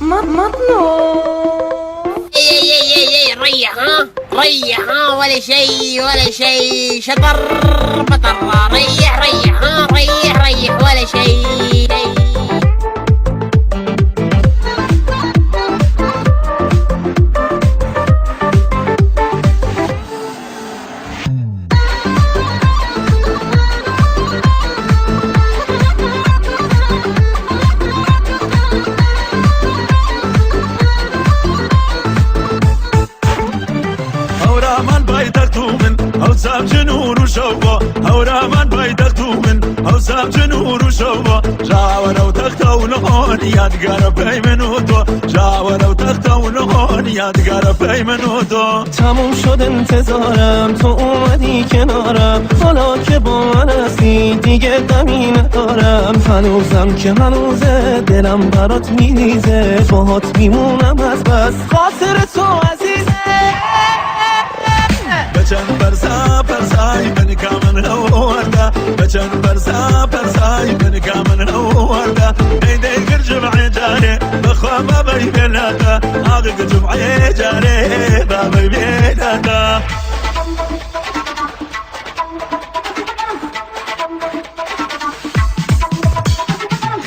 مطلوب. ريح ها ولا شيء ولا شيء، شطر بطر، ريح ها ريح ولا شيء. هوسام جنور وشوبه هورامان بايدختو من هوسام جنور وشوبه جاورو تختو نهون یادگار پی منوتو جاورو تختو نهون یادگار پی منوتو. تموم شد انتظارم، تو اومدی کنارم، حالا که با من هستی دیگه غمی ندارم. هنوزم که هنوزه دلم برات میریزه، باهات میمونم از بس خاطر تو عزیزه. بچن برسا برسای من کامن هوردا، بچن برسا برسای من کامن هوردا. ایده گر جمعی جاره بخوا ما بی بلادا، آقا جمعی جاره با بی بلادا.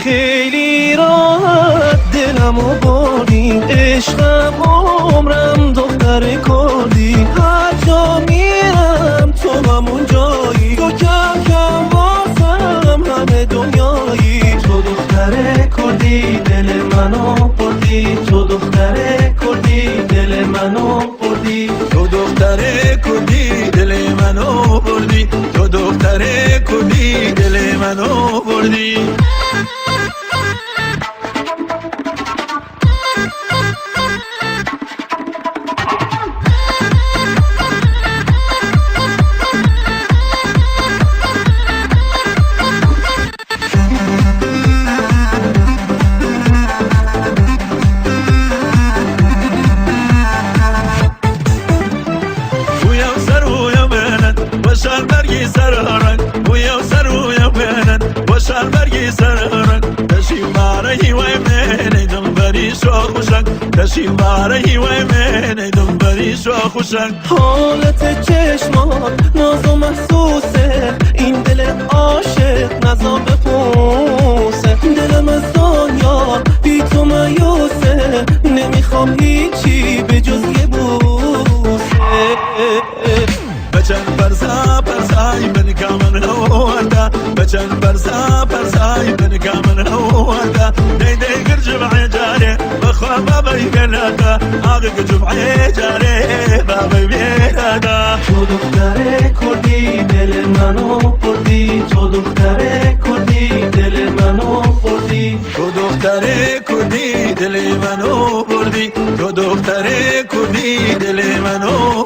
خیلی راحت دلمو بردی، عشقم عمرم دختر کردی. هر جا میرم تو همون جایی، تو کم کم واسم همه دنیایی. تو دختر کردی دل منو بردی، تو دختر کردی دل منو بردی. تو دختر کردی دل منو بردی، تو دختر کردی دل منو بردی. وشال برگی سررنگ دشی باره وای من دنبری شو خوشنگ، دشی باره وای من دنبری شو خوشنگ. حالت چشمات ناز و محسوسه، این دل عاشق نزا بپوسه. دلم از دنیا بی تو مایوسه، نمیخوام هیچی به جز یه بوسه. بچن برسا برسای من کامن هوردا، بچن برسا برسای من کامن هوردا. دیده گر جمعی جاره بخوا ما بی بلادا، آقا جمعی جاره با بی بلادا. تو دختر کردی دل منو بردی، تو دختر کردی دل منو بردی. تو دختر کردی دل منو بردی، تو دختر کردی دل منو